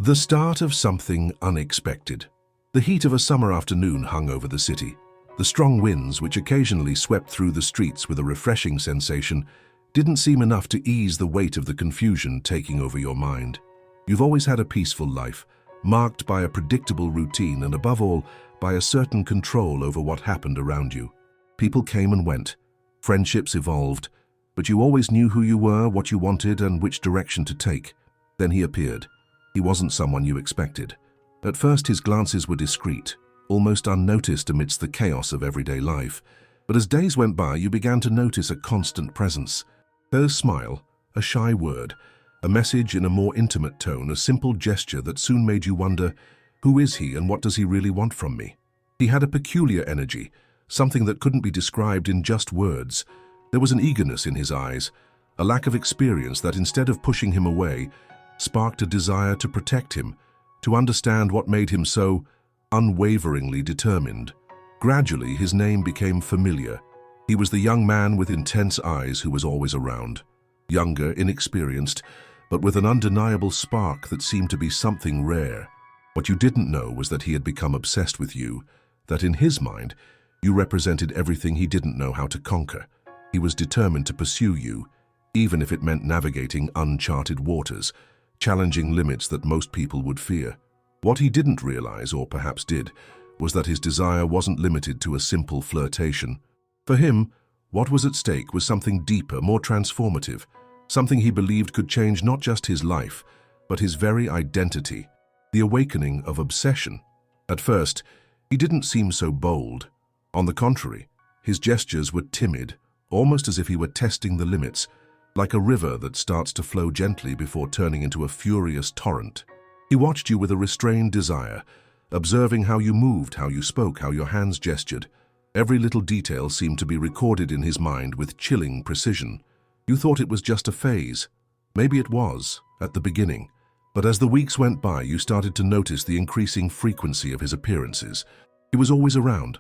The start of something unexpected. The heat of a summer afternoon hung over the city. The strong winds, which occasionally swept through the streets with a refreshing sensation, didn't seem enough to ease the weight of the confusion taking over your mind. You've always had a peaceful life, marked by a predictable routine and above all, by a certain control over what happened around you. People came and went, friendships evolved, but you always knew who you were, what you wanted, and which direction to take. Then he appeared. He wasn't someone you expected. At first his glances were discreet, almost unnoticed amidst the chaos of everyday life. But as days went by, you began to notice a constant presence. A smile, a shy word, a message in a more intimate tone, a simple gesture that soon made you wonder, who is he and what does he really want from me? He had a peculiar energy, something that couldn't be described in just words. There was an eagerness in his eyes, a lack of experience that instead of pushing him away, sparked a desire to protect him, to understand what made him so unwaveringly determined. Gradually, his name became familiar. He was the young man with intense eyes who was always around. Younger, inexperienced, but with an undeniable spark that seemed to be something rare. What you didn't know was that he had become obsessed with you, that in his mind, you represented everything he didn't know how to conquer. He was determined to pursue you, even if it meant navigating uncharted waters, challenging limits that most people would fear. What he didn't realize, or perhaps did, was that his desire wasn't limited to a simple flirtation. For him, what was at stake was something deeper, more transformative, something he believed could change not just his life, but his very identity, the awakening of obsession. At first, he didn't seem so bold. On the contrary, his gestures were timid, almost as if he were testing the limits, like a river that starts to flow gently before turning into a furious torrent. He watched you with a restrained desire, observing how you moved, how you spoke, how your hands gestured. Every little detail seemed to be recorded in his mind with chilling precision. You thought it was just a phase. Maybe it was, at the beginning. But as the weeks went by, you started to notice the increasing frequency of his appearances. He was always around,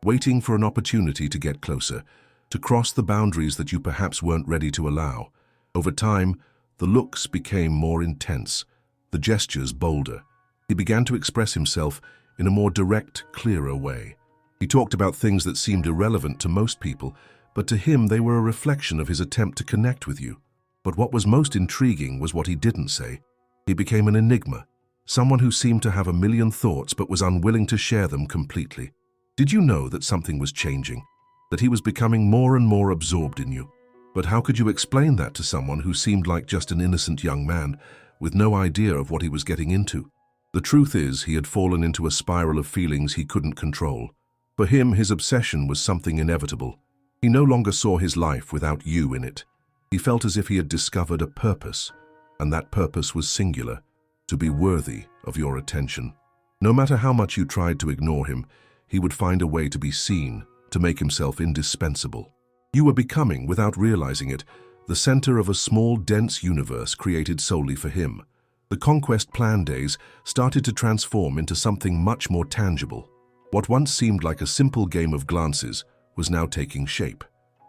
waiting for an opportunity to get closer, to cross the boundaries that you perhaps weren't ready to allow. Over time, the looks became more intense, the gestures bolder. He began to express himself in a more direct, clearer way. He talked about things that seemed irrelevant to most people, but to him they were a reflection of his attempt to connect with you. But what was most intriguing was what he didn't say. He became an enigma, someone who seemed to have a million thoughts but was unwilling to share them completely. Did you know that something was changing? That he was becoming more and more absorbed in you? But how could you explain that to someone who seemed like just an innocent young man, with no idea of what he was getting into? The truth is, he had fallen into a spiral of feelings he couldn't control. For him, his obsession was something inevitable. He no longer saw his life without you in it. He felt as if he had discovered a purpose, and that purpose was singular, to be worthy of your attention. No matter how much you tried to ignore him, he would find a way to be seen, to make himself indispensable. You were becoming, without realizing it, the center of a small, dense universe created solely for him. The Conquest Plan days started to transform into something much more tangible. What once seemed like a simple game of glances was now taking shape.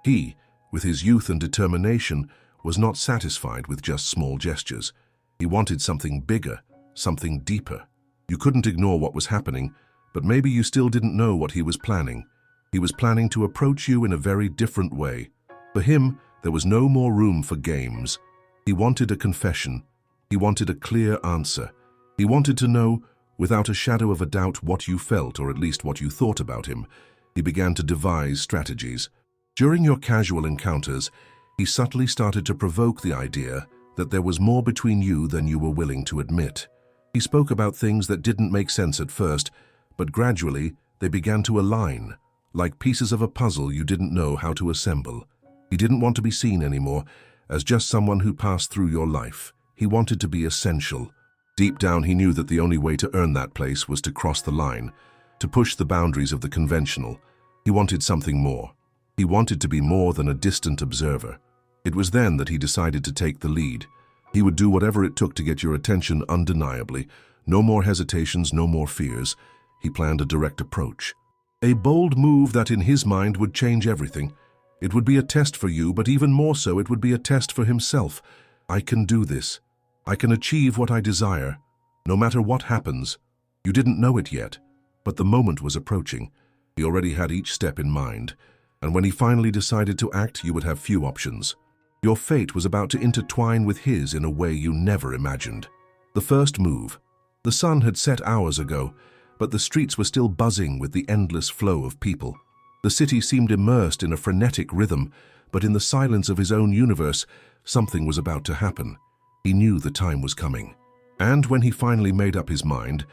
He, with his youth and determination, was not satisfied with just small gestures. He wanted something bigger, something deeper. You couldn't ignore what was happening, but maybe you still didn't know what he was planning. He was planning to approach you in a very different way. For him, there was no more room for games. He wanted a confession. He wanted a clear answer. He wanted to know, without a shadow of a doubt, what you felt, or at least what you thought about him. He began to devise strategies. During your casual encounters, he subtly started to provoke the idea that there was more between you than you were willing to admit. He spoke about things that didn't make sense at first, but gradually they began to align, like pieces of a puzzle you didn't know how to assemble. He didn't want to be seen anymore as just someone who passed through your life. He wanted to be essential. Deep down, he knew that the only way to earn that place was to cross the line, to push the boundaries of the conventional. He wanted something more. He wanted to be more than a distant observer. It was then that he decided to take the lead. He would do whatever it took to get your attention undeniably. No more hesitations, no more fears. He planned a direct approach. A bold move that in his mind would change everything. It would be a test for you, but even more so, it would be a test for himself. I can do this. I can achieve what I desire. No matter what happens, you didn't know it yet, but the moment was approaching. He already had each step in mind, and when he finally decided to act, you would have few options. Your fate was about to intertwine with his in a way you never imagined. The first move. The sun had set hours ago, but the streets were still buzzing with the endless flow of people. The city seemed immersed in a frenetic rhythm, but in the silence of his own universe, something was about to happen. He knew the time was coming. And when he finally made up his mind,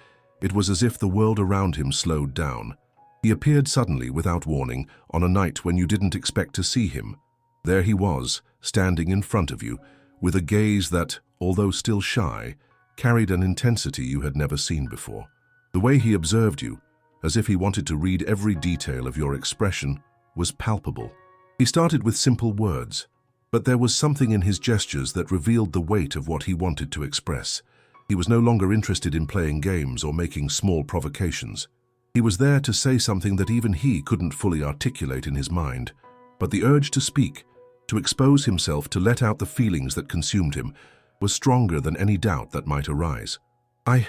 it was as if the world around him slowed down. He appeared suddenly, without warning, on a night when you didn't expect to see him. There he was, standing in front of you, with a gaze that, although still shy, carried an intensity you had never seen before. The way he observed you, as if he wanted to read every detail of your expression, was palpable. He started with simple words, but there was something in his gestures that revealed the weight of what he wanted to express. He was no longer interested in playing games or making small provocations. He was there to say something that even he couldn't fully articulate in his mind, but the urge to speak, to expose himself, to let out the feelings that consumed him, was stronger than any doubt that might arise. I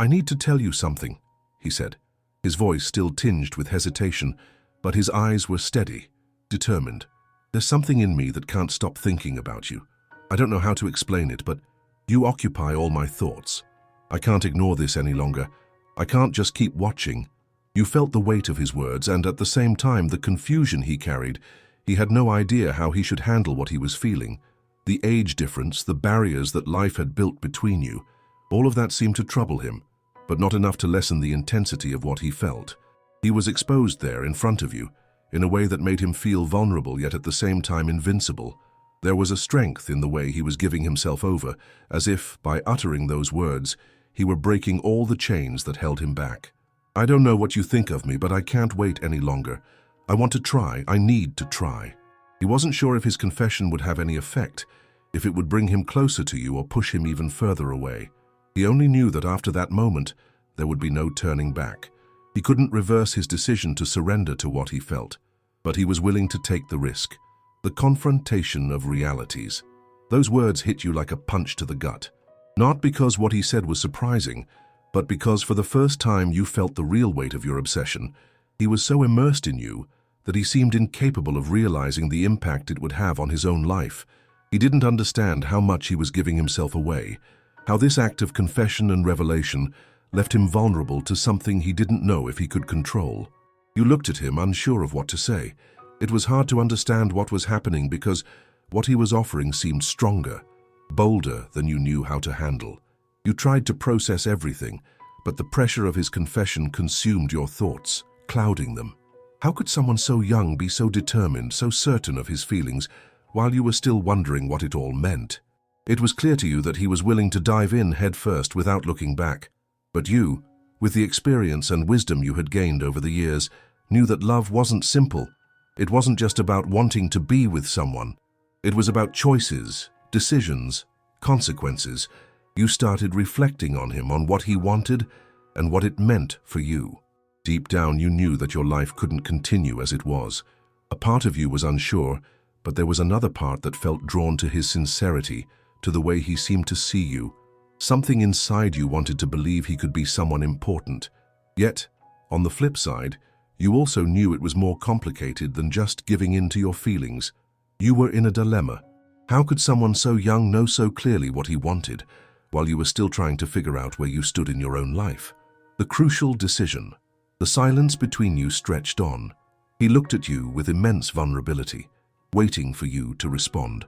need to tell you something," he said, his voice still tinged with hesitation, but his eyes were steady, determined. "There's something in me that can't stop thinking about you. I don't know how to explain it, but you occupy all my thoughts. I can't ignore this any longer. I can't just keep watching." You felt the weight of his words, and at the same time the confusion he carried. He had no idea how he should handle what he was feeling. The age difference, the barriers that life had built between you, all of that seemed to trouble him, but not enough to lessen the intensity of what he felt. He was exposed there in front of you, in a way that made him feel vulnerable yet at the same time invincible. There was a strength in the way he was giving himself over, as if, by uttering those words, he were breaking all the chains that held him back. "I don't know what you think of me, but I can't wait any longer. I want to try. I need to try." He wasn't sure if his confession would have any effect, if it would bring him closer to you or push him even further away. He only knew that after that moment, there would be no turning back. He couldn't reverse his decision to surrender to what he felt, but he was willing to take the risk. The confrontation of realities. Those words hit you like a punch to the gut. Not because what he said was surprising, but because for the first time you felt the real weight of your obsession. He was so immersed in you that he seemed incapable of realizing the impact it would have on his own life. He didn't understand how much he was giving himself away, how this act of confession and revelation left him vulnerable to something he didn't know if he could control. You looked at him, unsure of what to say. It was hard to understand what was happening because what he was offering seemed stronger, bolder than you knew how to handle. You tried to process everything, but the pressure of his confession consumed your thoughts, clouding them. How could someone so young be so determined, so certain of his feelings, while you were still wondering what it all meant? It was clear to you that he was willing to dive in head first without looking back. But you, with the experience and wisdom you had gained over the years, knew that love wasn't simple. It wasn't just about wanting to be with someone. It was about choices, decisions, consequences. You started reflecting on him, on what he wanted and what it meant for you. Deep down you knew that your life couldn't continue as it was. A part of you was unsure, but there was another part that felt drawn to his sincerity, to the way he seemed to see you. Something inside you wanted to believe he could be someone important. Yet, on the flip side, you also knew it was more complicated than just giving in to your feelings. You were in a dilemma. How could someone so young know so clearly what he wanted, while you were still trying to figure out where you stood in your own life? The crucial decision. The silence between you stretched on. He looked at you with immense vulnerability, waiting for you to respond.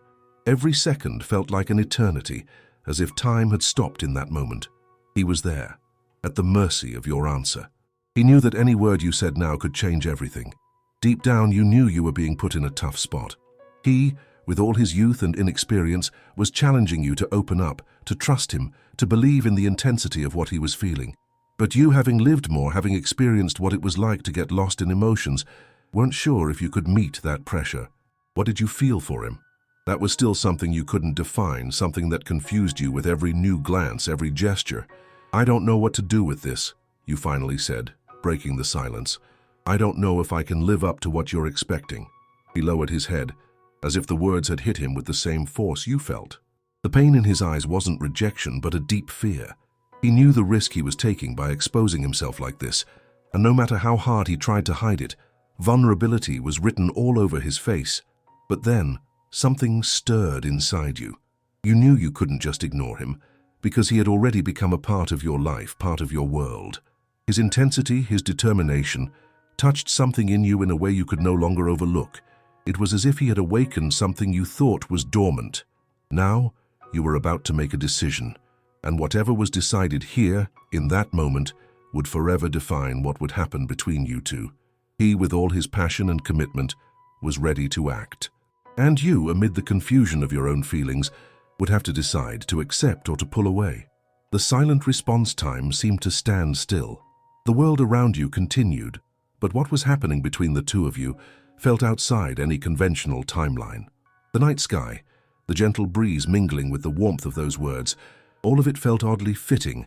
Every second felt like an eternity, as if time had stopped in that moment. He was there, at the mercy of your answer. He knew that any word you said now could change everything. Deep down you knew you were being put in a tough spot. He, with all his youth and inexperience, was challenging you to open up, to trust him, to believe in the intensity of what he was feeling. But you, having lived more, having experienced what it was like to get lost in emotions, weren't sure if you could meet that pressure. What did you feel for him? That was still something you couldn't define, something that confused you with every new glance, every gesture. "I don't know what to do with this," you finally said, breaking the silence. "I don't know if I can live up to what you're expecting." He lowered his head, as if the words had hit him with the same force you felt. The pain in his eyes wasn't rejection, but a deep fear. He knew the risk he was taking by exposing himself like this, and no matter how hard he tried to hide it, vulnerability was written all over his face. But then, something stirred inside you. You knew you couldn't just ignore him, because he had already become a part of your life, part of your world. His intensity, his determination, touched something in you in a way you could no longer overlook. It was as if he had awakened something you thought was dormant. Now, you were about to make a decision, and whatever was decided here, in that moment, would forever define what would happen between you two. He, with all his passion and commitment, was ready to act. And you, amid the confusion of your own feelings, would have to decide to accept or to pull away. The silent response time seemed to stand still. The world around you continued, but what was happening between the two of you felt outside any conventional timeline. The night sky, the gentle breeze mingling with the warmth of those words, all of it felt oddly fitting,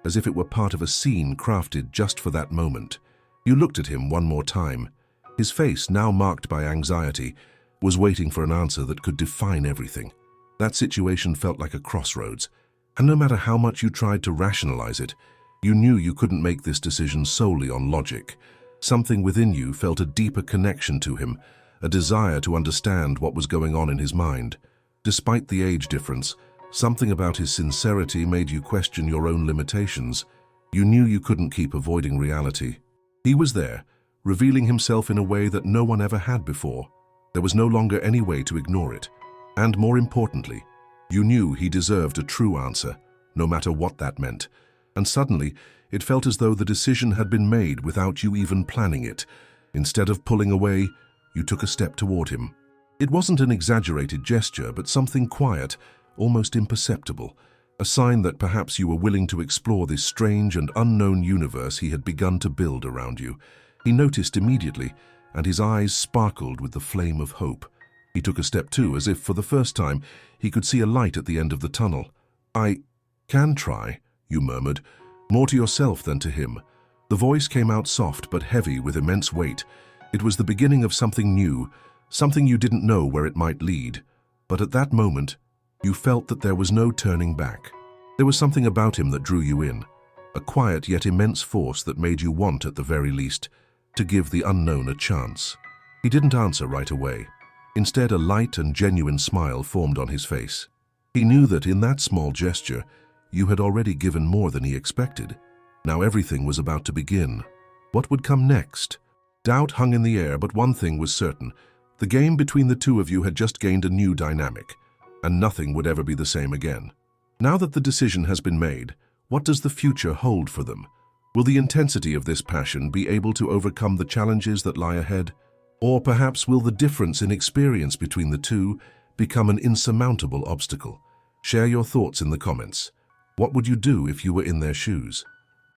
as if it were part of a scene crafted just for that moment. You looked at him one more time. His face, now marked by anxiety, was waiting for an answer that could define everything. That situation felt like a crossroads, and no matter how much you tried to rationalize it, you knew you couldn't make this decision solely on logic. Something within you felt a deeper connection to him, a desire to understand what was going on in his mind. Despite the age difference, something about his sincerity made you question your own limitations. You knew you couldn't keep avoiding reality. He was there, revealing himself in a way that no one ever had before. There was no longer any way to ignore it. And more importantly, you knew he deserved a true answer, no matter what that meant. And suddenly, it felt as though the decision had been made without you even planning it. Instead of pulling away, you took a step toward him. It wasn't an exaggerated gesture, but something quiet, almost imperceptible, a sign that perhaps you were willing to explore this strange and unknown universe he had begun to build around you. He noticed immediately, and his eyes sparkled with the flame of hope. He took a step too, as if for the first time he could see a light at the end of the tunnel. "I can try," you murmured, more to yourself than to him. The voice came out soft but heavy with immense weight. It was the beginning of something new, something you didn't know where it might lead. But at that moment, you felt that there was no turning back. There was something about him that drew you in, a quiet yet immense force that made you want, at the very least, to give the unknown a chance. He didn't answer right away. Instead, a light and genuine smile formed on his face. He knew that in that small gesture, you had already given more than he expected. Now everything was about to begin. What would come next? Doubt hung in the air, but one thing was certain. The game between the two of you had just gained a new dynamic, and nothing would ever be the same again. Now that the decision has been made, what does the future hold for them? Will the intensity of this passion be able to overcome the challenges that lie ahead? Or perhaps will the difference in experience between the two become an insurmountable obstacle? Share your thoughts in the comments. What would you do if you were in their shoes?